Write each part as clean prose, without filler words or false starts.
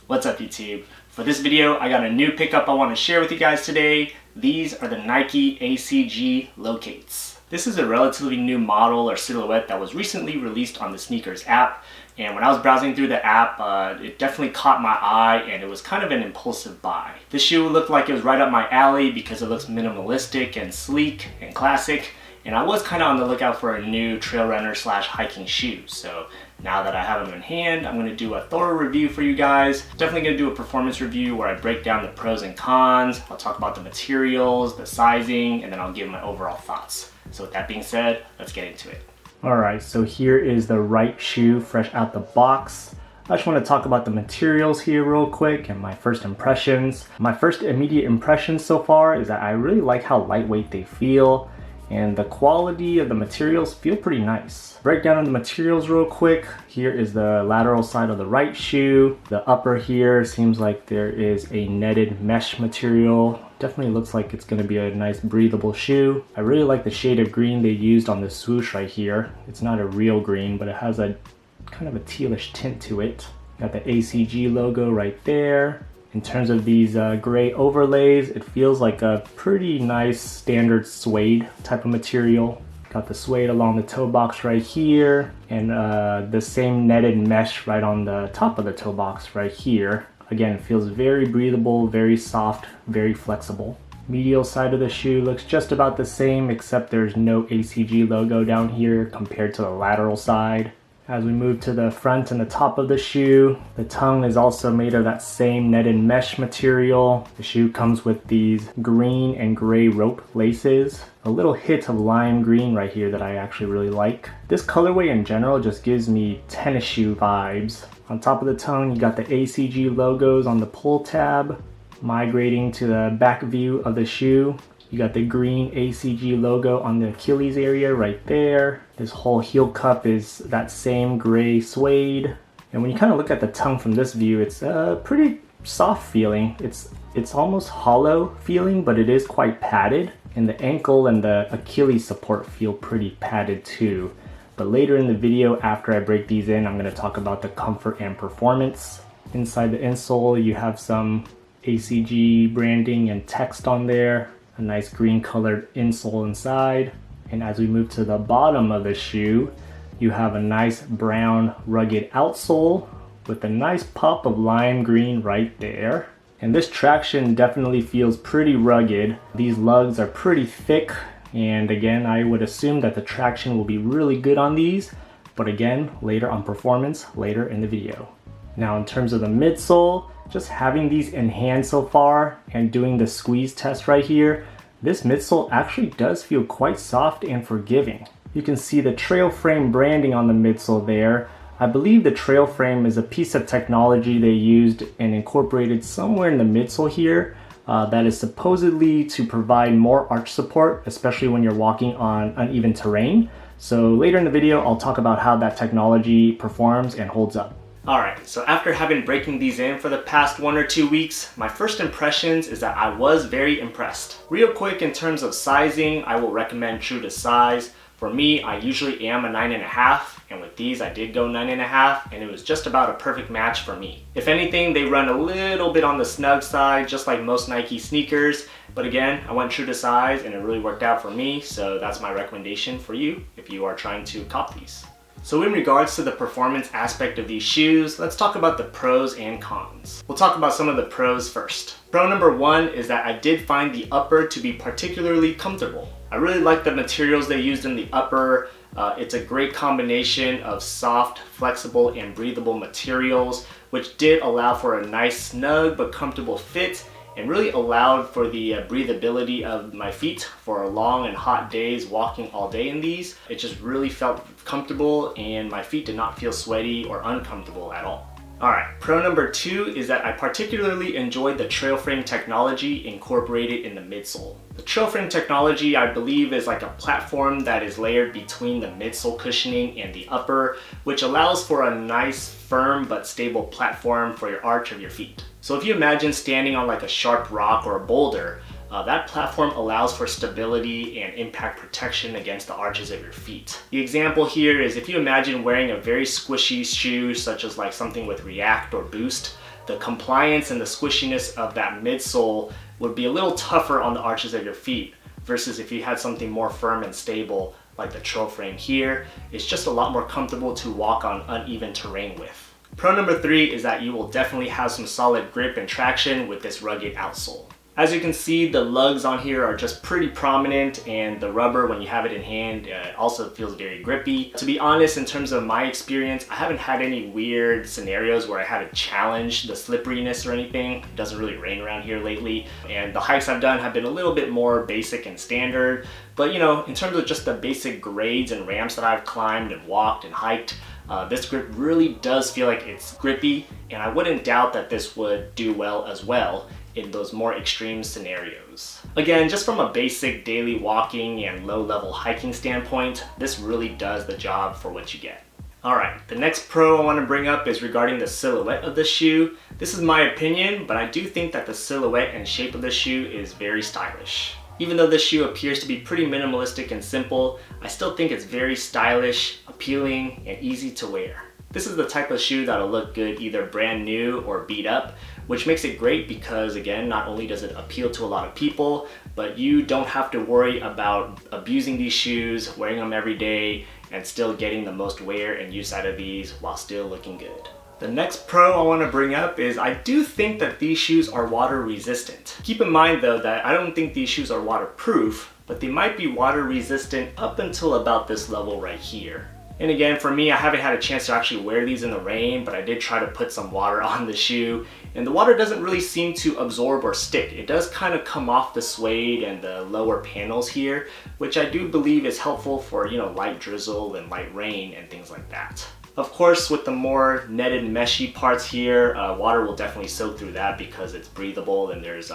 What's up YouTube? For this video, I got a new pickup I want to share with you guys today. These are the NIke ACG Lowcates. This is a relatively new model or silhouette that was recently released on the Sneakers app. And when I was browsing through the app, it definitely caught my eye and it was kind of an impulsive buy. This shoe looked like it was right up my alley because it looks minimalistic and sleek and classic. And I was kind of on the lookout for a new trail runner / hiking shoe. So now that I have them in hand, I'm going to do a thorough review for you guys. Definitely going to do a performance review where I break down the pros and cons. I'll talk about the materials, the sizing, and then I'll give my overall thoughts. So with that being said, let's get into it. Alright, so here is the right shoe fresh out the box. I just want to talk about the materials here real quick and my first impressions. My first immediate impression so far is that I really like how lightweight they feel. And the quality of the materials feel pretty nice. Break down the materials real quick. Here is the lateral side of the right shoe. The upper here seems like there is a netted mesh material. Definitely looks like it's going to be a nice breathable shoe. I really like the shade of green they used on the swoosh right here. It's not a real green, but it has a kind of a tealish tint to it. Got the ACG logo right there. In terms of these gray overlays, it feels like a pretty nice standard suede type of material. Got the suede along the toe box right here, and the same netted mesh right on the top of the toe box right here. Again, it feels very breathable, very soft, very flexible. Medial side of the shoe looks just about the same, except there's no ACG logo down here compared to the lateral side. As we move to the front and the top of the shoe, the tongue is also made of that same netted mesh material. The shoe comes with these green and gray rope laces. A little hit of lime green right here that I actually really like. This colorway in general just gives me tennis shoe vibes. On top of the tongue, you got the ACG logos on the pull tab. Migrating to the back view of the shoe, you got the green ACG logo on the Achilles area right there. This whole heel cup is that same gray suede. And when you kind of look at the tongue from this view, it's pretty soft feeling. It's almost hollow feeling, but it is quite padded. And the ankle and the Achilles support feel pretty padded too. But later in the video, after I break these in, I'm going to talk about the comfort and performance. Inside the insole, you have some ACG branding and text on there. A nice green colored insole inside. And as we move to the bottom of the shoe, you have a nice brown rugged outsole with a nice pop of lime green right there. And this traction definitely feels pretty rugged. These lugs are pretty thick, and again, I would assume that the traction will be really good on these, but again, later on performance, later in the video. Now in terms of the midsole, just having these in hand so far and doing the squeeze test right here, this midsole actually does feel quite soft and forgiving. You can see the trailframe branding on the midsole there. I believe the trailframe is a piece of technology they used and incorporated somewhere in the midsole here that is supposedly to provide more arch support, especially when you're walking on uneven terrain. So later in the video, I'll talk about how that technology performs and holds up. Alright, so after having breaking these in for the past 1 or 2 weeks, my first impressions is that I was very impressed. Real quick, in terms of sizing, I will recommend true to size. For me, I usually am a 9.5, and with these I did go 9.5, and it was just about a perfect match for me. If anything, they run a little bit on the snug side, just like most Nike sneakers, but again, I went true to size and it really worked out for me, so that's my recommendation for you if you are trying to cop these. So in regards to the performance aspect of these shoes, let's talk about the pros and cons. We'll talk about some of the pros first. Pro number 1 is that I did find the upper to be particularly comfortable. I really like the materials they used in the upper. It's a great combination of soft, flexible, and breathable materials, which did allow for a nice snug but comfortable fit, and really allowed for the breathability of my feet for long and hot days walking all day in these. It just really felt comfortable and my feet did not feel sweaty or uncomfortable at all. Alright, pro number 2 is that I particularly enjoyed the trailframe technology incorporated in the midsole. The trailframe technology, I believe, is like a platform that is layered between the midsole cushioning and the upper, which allows for a nice, firm but stable platform for your arch of your feet. So if you imagine standing on like a sharp rock or a boulder, that platform allows for stability and impact protection against the arches of your feet. The example here is if you imagine wearing a very squishy shoe such as like something with React or Boost, the compliance and the squishiness of that midsole would be a little tougher on the arches of your feet versus if you had something more firm and stable like the trailframe here. It's just a lot more comfortable to walk on uneven terrain with. Pro number 3 is that you will definitely have some solid grip and traction with this rugged outsole. As you can see, the lugs on here are just pretty prominent, and the rubber, when you have it in hand, also feels very grippy. To be honest, in terms of my experience, I haven't had any weird scenarios where I had to challenge the slipperiness or anything. It doesn't really rain around here lately, and the hikes I've done have been a little bit more basic and standard. But you know, in terms of just the basic grades and ramps that I've climbed and walked and hiked, this grip really does feel like it's grippy, and I wouldn't doubt that this would do well as well in those more extreme scenarios. Again, just from a basic daily walking and low-level hiking standpoint, this really does the job for what you get. Alright, the next pro I want to bring up is regarding the silhouette of the shoe. This is my opinion, but I do think that the silhouette and shape of the shoe is very stylish. Even though this shoe appears to be pretty minimalistic and simple, I still think it's very stylish, appealing, and easy to wear. This is the type of shoe that'll look good either brand new or beat up, which makes it great because, again, not only does it appeal to a lot of people, but you don't have to worry about abusing these shoes, wearing them every day, and still getting the most wear and use out of these while still looking good. The next pro I want to bring up is I do think that these shoes are water resistant. Keep in mind though that I don't think these shoes are waterproof, but they might be water resistant up until about this level right here. And again, for me, I haven't had a chance to actually wear these in the rain, but I did try to put some water on the shoe, and the water doesn't really seem to absorb or stick. It does kind of come off the suede and the lower panels here, which I do believe is helpful for, you know, light drizzle and light rain and things like that. Of course, with the more netted meshy parts here, water will definitely soak through that because it's breathable and there's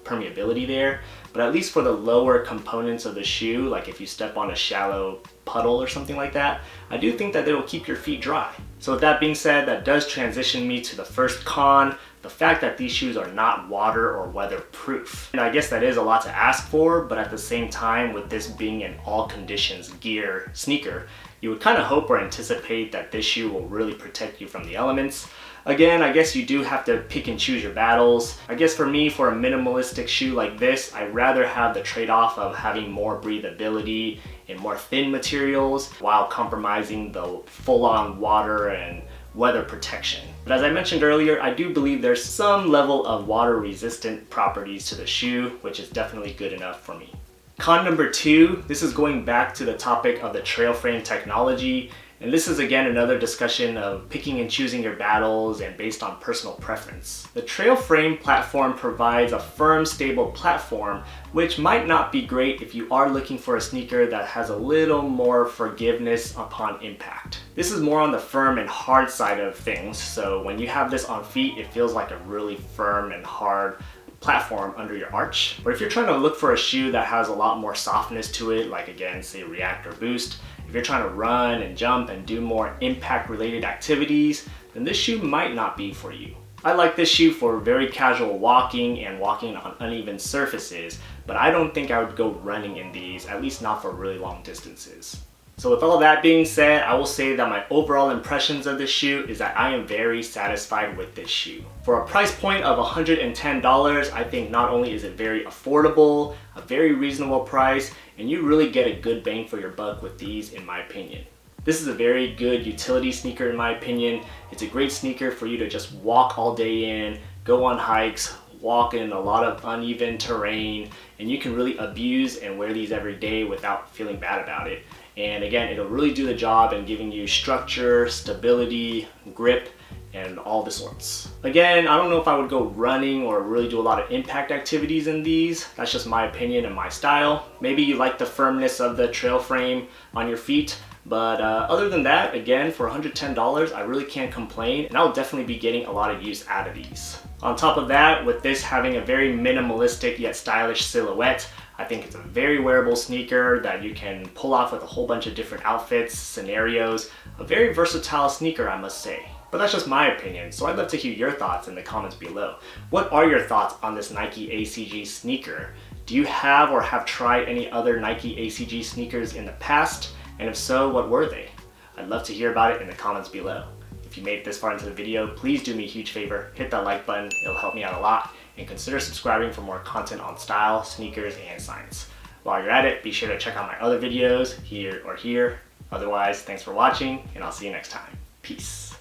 permeability there. But at least for the lower components of the shoe, like if you step on a shallow puddle or something like that, I do think that it'll keep your feet dry. So with that being said, that does transition me to the first con, the fact that these shoes are not water or weatherproof. And I guess that is a lot to ask for, but at the same time, with this being an all conditions gear sneaker, you would kind of hope or anticipate that this shoe will really protect you from the elements. Again, I guess you do have to pick and choose your battles. I guess for me, for a minimalistic shoe like this, I'd rather have the trade-off of having more breathability and more thin materials while compromising the full-on water and weather protection. But as I mentioned earlier, I do believe there's some level of water-resistant properties to the shoe, which is definitely good enough for me. Con number 2, this is going back to the topic of the trail frame technology. And this is again another discussion of picking and choosing your battles and based on personal preference. The trail frame platform provides a firm, stable platform, which might not be great if you are looking for a sneaker that has a little more forgiveness upon impact. This is more on the firm and hard side of things, so when you have this on feet, it feels like a really firm and hard platform under your arch. But if you're trying to look for a shoe that has a lot more softness to it, like again, say React or Boost, if you're trying to run and jump and do more impact related activities, then this shoe might not be for you. I like this shoe for very casual walking and walking on uneven surfaces, but I don't think I would go running in these, at least not for really long distances. So with all that being said, I will say that my overall impressions of this shoe is that I am very satisfied with this shoe. For a price point of $110, I think not only is it very affordable, a very reasonable price, and you really get a good bang for your buck with these in my opinion. This is a very good utility sneaker in my opinion. It's a great sneaker for you to just walk all day in, go on hikes, walk in a lot of uneven terrain, and you can really abuse and wear these every day without feeling bad about it. And again, it'll really do the job in giving you structure, stability, grip, and all the sorts. Again, I don't know if I would go running or really do a lot of impact activities in these. That's just my opinion and my style. Maybe you like the firmness of the trail frame on your feet, but other than that, again, for $110, I really can't complain, and I'll definitely be getting a lot of use out of these. On top of that, with this having a very minimalistic yet stylish silhouette, I think it's a very wearable sneaker that you can pull off with a whole bunch of different outfits, scenarios. A very versatile sneaker, I must say. But that's just my opinion, so I'd love to hear your thoughts in the comments below. What are your thoughts on this NIke ACG sneaker? Do you have or have tried any other NIke ACG sneakers in the past? And if so, what were they? I'd love to hear about it in the comments below. If you made it this far into the video, please do me a huge favor, hit that like button, it'll help me out a lot, and consider subscribing for more content on style, sneakers, and science. While you're at it, be sure to check out my other videos here or here. Otherwise, thanks for watching, and I'll see you next time. Peace.